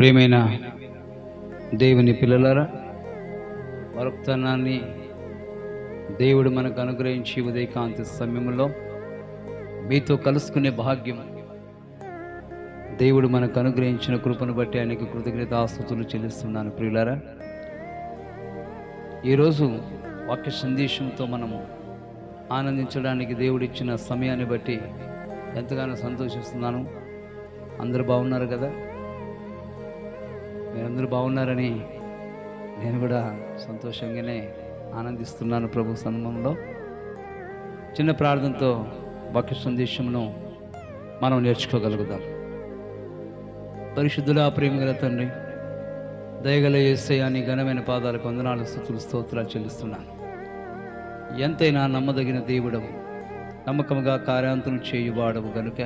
ప్రియమైన దేవుని పిల్లలారా, వాగ్దానాన్ని దేవుడు మనకు అనుగ్రహించి ఉదయకాంతి సమయంలో మీతో కలుసుకునే భాగ్యం దేవుడు మనకు అనుగ్రహించిన కృపను బట్టి ఆయనకు కృతజ్ఞతాస్తుతులు చెల్లిస్తున్నాను. ప్రియులారా, ఈరోజు వాక్య సందేశంతో మనము ఆనందించడానికి దేవుడిచ్చిన సమయాన్ని బట్టి ఎంతగానో సంతోషిస్తున్నాను. అందరూ బాగున్నారు కదా? మీరందరూ బాగున్నారని నేను కూడా సంతోషంగానే ఆనందిస్తున్నాను. ప్రభు సన్నిధిలో చిన్న ప్రార్థనతో వాక్య సందేశమును మనం నేర్చుకోగలుగుతాం. పరిశుద్ధుల ప్రేమగల తండ్రి, దయగల యేసయ్య, నీ ఘనమైన పాదాలకు వందనాలు, స్తుతులు, స్తోత్రాలు చెల్లిస్తున్నాను. ఎంతైనా నమ్మదగిన దేవుడవు, నమ్మకముగా కార్యాంతులు చేయువాడవు గనుక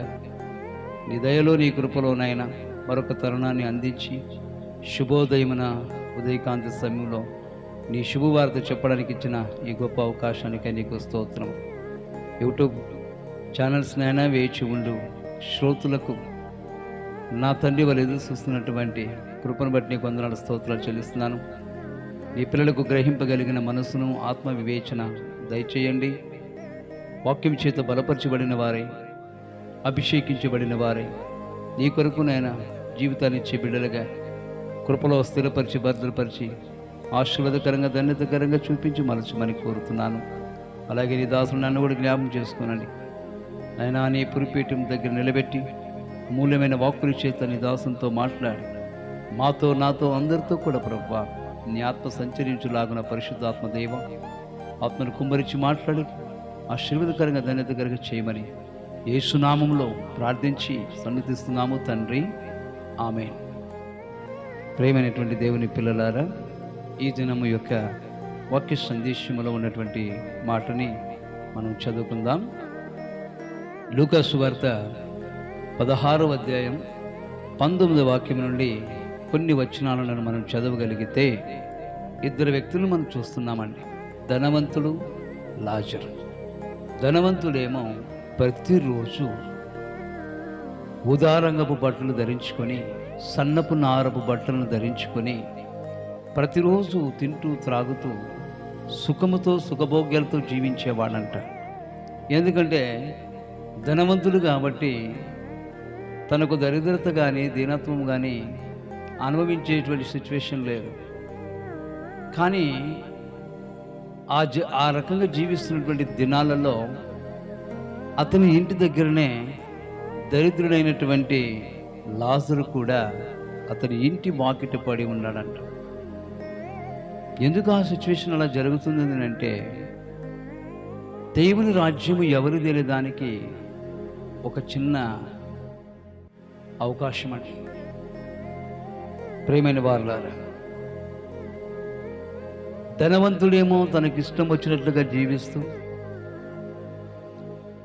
నీ దయలో నీ కృపలోనైనా మరొక తరుణాన్ని అందించి శుభోదయమున ఉదయకాంతి సమయంలో నీ శుభవార్త చెప్పడానికి ఇచ్చిన ఈ గొప్ప అవకాశానికి నీకు స్తోత్రం. యూట్యూబ్ ఛానల్స్నైనా వేచి ఉండు శ్రోతులకు నా తండ్రి వాళ్ళు ఎదురు చూస్తున్నటువంటి కృపను బట్టి నీకు వందనాలు, స్తోత్రాలు చెల్లిస్తున్నాను. నీ పిల్లలకు గ్రహింపగలిగిన మనసును, ఆత్మ వివేచన దయచేయండి. వాక్యం చేత బలపరచబడిన వారై, అభిషేకించబడిన వారై, నీ కొరకునైనా జీవితాన్ని ఇచ్చే బిడ్డలుగా కృపలో స్థిరపరిచి, భద్రపరిచి, ఆశీర్వాదకరంగా, ధన్యతకరంగా చూపించి మలచమని కోరుతున్నాను. అలాగే నీ దాసులు నన్ను కూడా జ్ఞాపకం చేసుకోనండి. ఆయన నీ పురిపీఠం దగ్గర నిలబెట్టి మూల్యమైన వాక్కుల చేత నీ దాసులతో మాట్లాడి మాతో, నాతో, అందరితో కూడా ప్రభువా నీ ఆత్మ సంచరించులాగున పరిశుద్ధాత్మ దైవం ఆత్మను కుమ్మరించి మాట్లాడి ఆశీర్వాదకరంగా, ధన్యతకరంగా చేయమని యేసు నామములో ప్రార్థించి సన్నిధిస్తున్నాము తండ్రి, ఆమేన్. ప్రేమైనటువంటి దేవుని పిల్లలారా, ఈ దినము యొక్క వాక్య సందేశములో ఉన్నటువంటి మాటని మనం చదువుకుందాం. లూకా సువార్త 16వ అధ్యాయం 19వ వాక్యం నుండి కొన్ని వచనాలను మనం చదవగలిగితే ఇద్దరు వ్యక్తులు మనం చూస్తున్నామండి. ధనవంతుడు, లాజరు. ధనవంతుడేమో ప్రతిరోజు ఉదారంగపు బట్టలు ధరించుకొని, సన్నపు నారపు బట్టలను ధరించుకొని ప్రతిరోజు తింటూ త్రాగుతూ సుఖముతో, సుఖభోగ్యాలతో జీవించేవాడంట. ఎందుకంటే ధనవంతుడు కాబట్టి తనకు దరిద్రత కానీ, దీనత్వం కానీ అనుభవించేటువంటి సిచ్యువేషన్ లేదు. కానీ ఆ రకంగా జీవిస్తున్నటువంటి దినాలలో అతని ఇంటి దగ్గరనే దరిద్రుడైనటువంటి లాజరు కూడా అతని ఇంటి వాకిట పడి ఉన్నాడంట. ఎందుకు ఆ సిచ్యువేషన్ అలా జరుగుతుంది అంటే, దేవుని రాజ్యము ఎవరు తెలియదానికి ఒక చిన్న అవకాశం అండి. ప్రియమైన వారులారా, ధనవంతుడేమో తనకిష్టం వచ్చినట్లుగా జీవిస్తూ,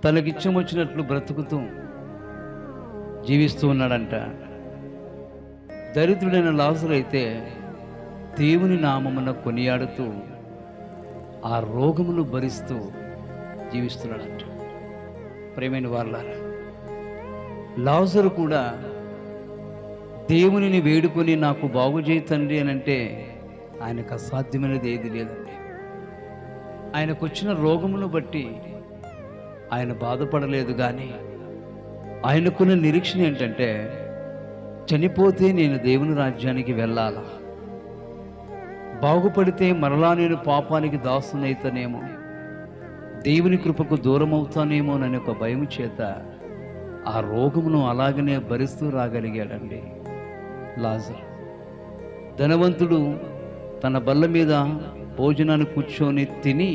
తనకిష్టం వచ్చినట్లు బ్రతుకుతూ జీవిస్తూ ఉన్నాడంట. దరిద్రుడైన లాజరు అయితే దేవుని నామమున కొనియాడుతూ ఆ రోగమును భరిస్తూ జీవిస్తున్నాడంట. ప్రియమైన వారులారా, లాజరు కూడా దేవునిని వేడుకొని నాకు బాగు చేయి తండ్రి అని అంటే ఆయనకు అసాధ్యమైనది ఏది లేదండి. ఆయనకు వచ్చిన రోగమును బట్టి ఆయన బాధపడలేదు. కానీ ఆయనకున్న నిరీక్షణ ఏంటంటే, చనిపోతే నేను దేవుని రాజ్యానికి వెళ్ళాలా, బాగుపడితే మరలా నేను పాపానికి దాసునైతేనేమో, దేవుని కృపకు దూరం అవుతానేమోనని ఒక భయం చేత ఆ రోగమును అలాగనే భరిస్తూ రాగలిగాడండి లాజరు. ధనవంతుడు తన బల్ల మీద భోజనాన్ని కూర్చొని తిని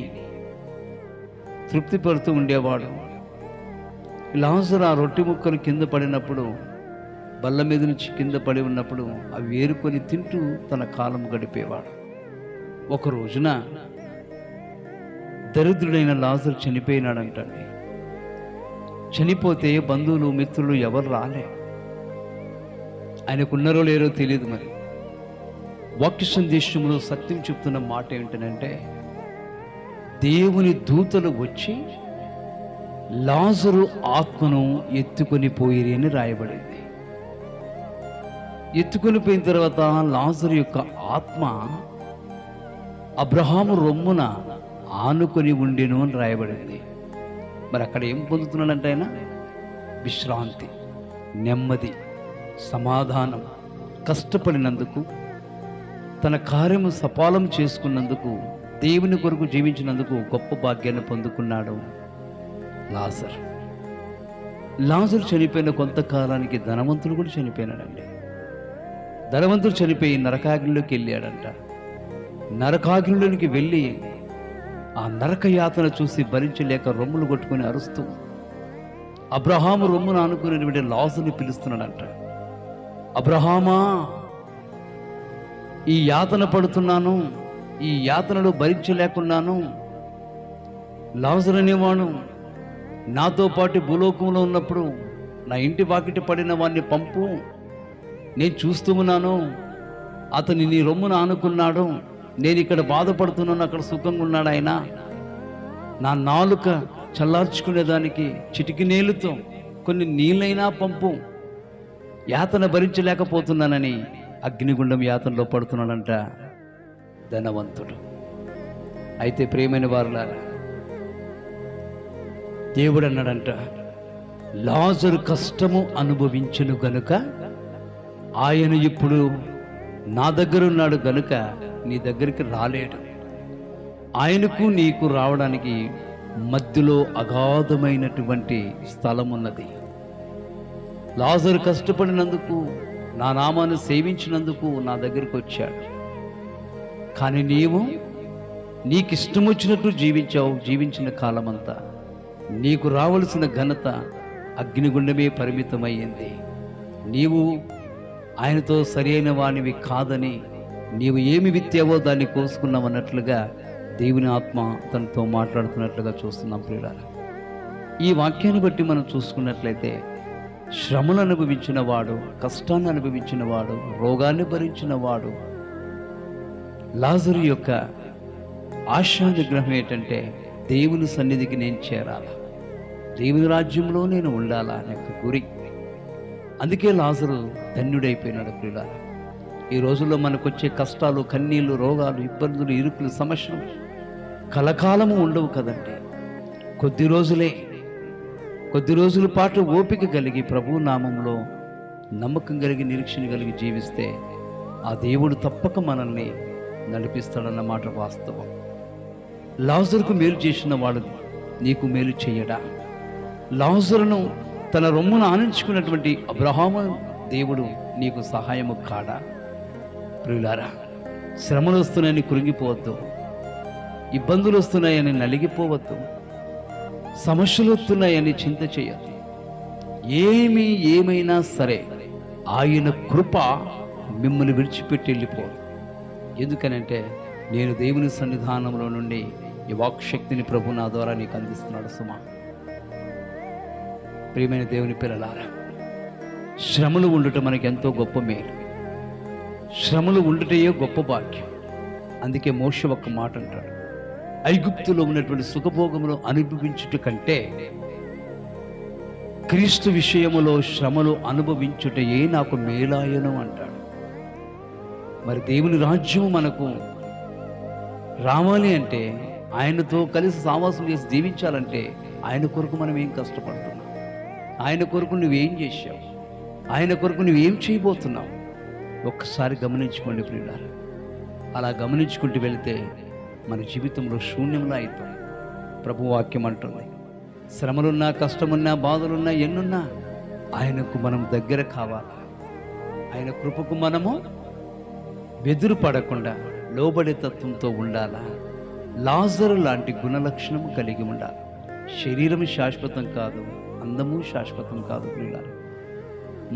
తృప్తి పడుతూ ఉండేవాడు. లాజరు ఆ రొట్టె ముక్కలు కింద పడినప్పుడు, బల్ల మీద నుంచి కింద పడి ఉన్నప్పుడు అవి ఏరుకొని తింటూ తన కాలం గడిపేవాడు. ఒక రోజున దరిద్రుడైన లాజరు చనిపోయినాడంటండి. చనిపోతే బంధువులు, మిత్రులు ఎవరు రాలే. ఆయనకున్నారో లేరో తెలియదు. మరి వాక్య సందేశంలో సత్యం చెప్తున్న మాట ఏంటంటే, దేవుని దూతలు వచ్చి లాజరు ఆత్మను ఎత్తుకొని పోయిరి అని రాయబడింది. ఎత్తుకొని పోయిన తర్వాత లాజరు యొక్క ఆత్మ అబ్రహాము రొమ్మున ఆనుకొని ఉండెను అని రాయబడింది. మరి అక్కడ ఏం పొందుతున్నాడంటే ఆయన విశ్రాంతి, నెమ్మది, సమాధానం. కష్టపడినందుకు, తన కార్యము సఫలం చేసుకున్నందుకు, దేవుని కొరకు జీవించినందుకు గొప్ప భాగ్యాన్ని పొందుకున్నాడు లాజరు. లాజరు చనిపోయిన కొంతకాలానికి ధనవంతుడు కూడా చనిపోయినాడండి. ధనవంతుడు చనిపోయి నరకాగ్నిలోకి వెళ్ళాడంట. నరకాగ్నిలోనికి వెళ్ళి ఆ నరక యాతన చూసి భరించలేక రొమ్ములు కొట్టుకుని అరుస్తూ అబ్రహాము రొమ్మును ఆనుకునేటువంటి లాజరుని పిలుస్తున్నాడంట. అబ్రహామా, ఈ యాతన పడుతున్నాను, ఈ యాతనలో భరించలేకున్నాను. లాజరు అనేవాడు నాతో పాటు భూలోకంలో ఉన్నప్పుడు నా ఇంటి వాకిటి పడిన వాడిని పంపు, నేను చూస్తూ ఉన్నాను, అతని నీ రొమ్మును ఆనుకున్నాడు, నేను ఇక్కడ బాధపడుతున్నాను, అక్కడ సుఖంగా ఉన్నాడు ఆయన. నా నాలుక చల్లార్చుకునేదానికి చిటికి నీళ్ళతో కొన్ని నీళ్ళైనా పంపు, యాతన భరించలేకపోతున్నానని అగ్నిగుండం యాతనలో పడుతున్నాడంట ధనవంతుడు. అయితే ప్రియమైన వారులారా, దేవుడు అన్నాడంట, లాజరు కష్టము అనుభవించును గనుక ఆయన ఇప్పుడు నా దగ్గర ఉన్నాడు గనుక నీ దగ్గరికి రాలేడు. ఆయనకు నీకు రావడానికి మధ్యలో అగాధమైనటువంటి స్థలం ఉన్నది. లాజరు కష్టపడినందుకు, నా నామాన్ని సేవించినందుకు నా దగ్గరికి వచ్చాడు. కానీ నీకు ఇష్టం వచ్చినట్టు జీవించావు. జీవించిన కాలమంతా నీకు రావలసిన ఘనత అగ్నిగుండమే పరిమితమయ్యింది. నీవు ఆయనతో సరైన వానివి కాదని, నీవు ఏమి విత్తావో దాన్ని కోసుకున్నావన్నట్లుగా దేవుని ఆత్మ తనతో మాట్లాడుతున్నట్లుగా చూస్తున్నాం ప్రియులారా. ఈ వాక్యాన్ని బట్టి మనం చూసుకున్నట్లయితే శ్రమను అనుభవించిన వాడు, కష్టాన్ని అనుభవించిన వాడు, రోగాన్ని భరించిన వాడు లాజరు యొక్క ఆశా నిగ్రహం ఏంటంటే దేవుని సన్నిధికి నేను చేరాలా, దేవుని రాజ్యంలో నేను ఉండాలా అనే గురి. అందుకే లాజరు ధన్యుడైపోయినాడు ప్రియులారా. ఈ రోజుల్లో మనకొచ్చే కష్టాలు, కన్నీళ్లు, రోగాలు, ఇబ్బందులు, ఇరుకులు, సమస్యలు కలకాలము ఉండవు కదండి. కొద్ది రోజుల పాటు ఓపిక కలిగి ప్రభు నామంలో నమ్మకం కలిగి, నిరీక్షణ కలిగి జీవిస్తే ఆ దేవుడు తప్పక మనల్ని నడిపిస్తాడన్న మాట వాస్తవం. లాజరుకు మేలు చేసిన వాడు నీకు మేలు చేయడా? లాజరును తన రొమ్మును ఆనించుకున్నటువంటి అబ్రహాము దేవుడు నీకు సహాయము కాడా? ప్రియులారా, శ్రమలు వస్తున్నాయని కృంగిపోవద్దు, ఇబ్బందులు వస్తున్నాయని నలిగిపోవద్దు, సమస్యలు వస్తున్నాయని చింత చేయద్దు. ఏమైనా సరే ఆయన కృప మిమ్మల్ని విడిచిపెట్టి వెళ్ళిపోదు. ఎందుకనంటే నేను దేవుని సన్నిధానంలో నుండి ఈ వాక్శక్తిని ప్రభు నా ద్వారా నీకు అందిస్తున్నాడు సుమా. ప్రియమైన దేవుని పిల్లలారా, శ్రమలు ఉండటం మనకి ఎంతో గొప్ప మేలు. శ్రమలు ఉండటయే గొప్ప భాగ్యం. అందుకే మోషే ఒక్క మాట అంటాడు, ఐగుప్తులో ఉన్నటువంటి సుఖభోగములు అనుభవించుట కంటే క్రీస్తు విషయములో శ్రమలు అనుభవించుటయే నాకు మేలాయను అంటాడు. మరి దేవుని రాజ్యము మనకు రావాలి అంటే, ఆయనతో కలిసి సావాసం చేసి జీవించాలంటే ఆయన కొరకు మనం ఏం కష్టపడుతున్నాం, ఆయన కొరకు నువ్వేం చేశావు, ఆయన కొరకు నువ్వేం చేయబోతున్నావు ఒక్కసారి గమనించుకోండి ప్రియులారా. అలా గమనించుకుంటూ వెళితే మన జీవితంలో శూన్యంలో అవుతాం. ప్రభు వాక్యం అంటుంది, శ్రమలున్నా, కష్టమున్నా, బాధలున్నా, ఎన్నున్నా ఆయనకు మనం దగ్గర కావాలా. ఆయన కృపకు మనము బెదురు పడకుండా లోబడే తత్వంతో ఉండాలా. లాజరు లాంటి గుణలక్షణము కలిగి ఉండాలి. శరీరం శాశ్వతం కాదు, అందము శాశ్వతం కాదు ప్రియులారా.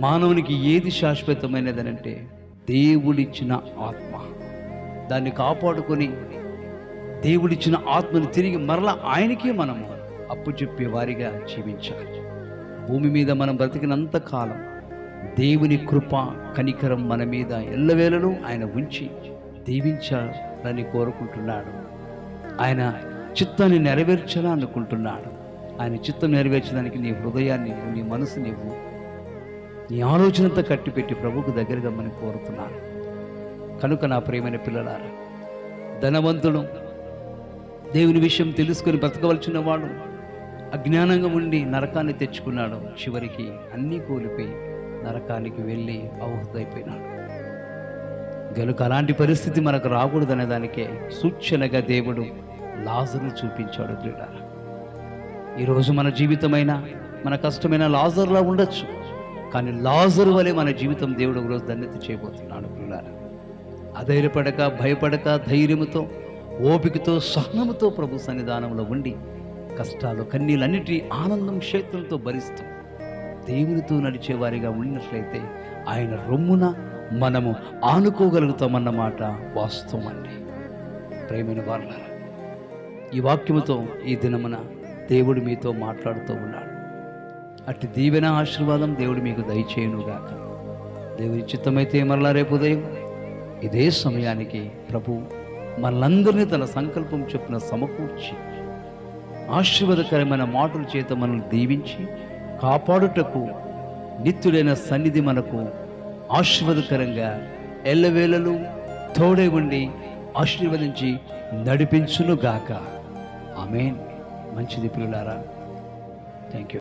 మానవునికి ఏది శాశ్వతమైనదనంటే దేవుడిచ్చిన ఆత్మ. దాన్ని కాపాడుకొని దేవుడిచ్చిన ఆత్మను తిరిగి మరలా ఆయనకే మనము అప్పు చెప్పే వారిగా జీవించాలి. భూమి మీద మనం బ్రతికినంత కాలం దేవుని కృప, కనికరం మన మీద ఎల్లవేళలో ఆయన ఉంచి దీవించాలని కోరుకుంటున్నాడు. ఆయన చిత్తాన్ని నెరవేర్చాలనుకుంటున్నాడు. ఆయన చిత్తం నెరవేర్చడానికి నీ హృదయాన్ని, నీ మనసు నీవు నీ ఆలోచనంతా కట్టిపెట్టి ప్రభువుకు దగ్గరగా మనం కోరుతున్నాను. కనుక నా ప్రియమైన పిల్లలారా, ధనవంతుడు దేవుని విషయం తెలుసుకొని బ్రతకవలసిన వాడు అజ్ఞానంగా ఉండి నరకాన్ని తెచ్చుకున్నాడు. చివరికి అన్నీ కోల్పోయి నరకానికి వెళ్ళి ఆహుతైపోయినాడు. గనుక అలాంటి పరిస్థితి మనకు రాకూడదనే దానికే సూచనగా దేవుడు లాజరును చూపించాడు. ప్రియులారా, ఈరోజు మన జీవితమైన మన కష్టమైన లాజరులా ఉండొచ్చు, కానీ లాజరు వలె మన జీవితం దేవుడు ఒకరోజు ధన్యత చేయబోతున్నాడు. ప్రియులారా, అధైర్యపడక, భయపడక, ధైర్యముతో, ఓపికతో, సహనముతో ప్రభు సన్నిధానంలో ఉండి కష్టాలు, కన్నీళ్ళన్నిటి ఆనందం, శక్తులతో భరిస్తూ దేవునితో నడిచేవారిగా ఉన్నట్లయితే ఆయన రొమ్మున మనము ఆనుకోగలుగుతామన్నమాట వాస్తవం అండి. ప్రేమైన వారులారా, ఈ వాక్యముతో ఈ దినమున దేవుడు మీతో మాట్లాడుతూ ఉన్నాడు. అట్టి దీవెన ఆశీర్వాదం దేవుడు మీకు దయచేయునుగాక. దేవుని చిత్తమైతే మరలా రేపు ఉదయం ఇదే సమయానికి ప్రభు మనలందరినీ తన సంకల్పం చొప్పున సమకూర్చి ఆశీర్వాదకరమైన మాటల చేత మనల్ని దీవించి కాపాడుటకు నిత్యుడైన సన్నిధి మనకు ఆశీర్వాదకరంగా ఎల్లవేళలు తోడే ఉండి ఆశీర్వదించి నడిపించునుగాక. ఆమేన్. మంచిది ప్రియులారా. Thank you.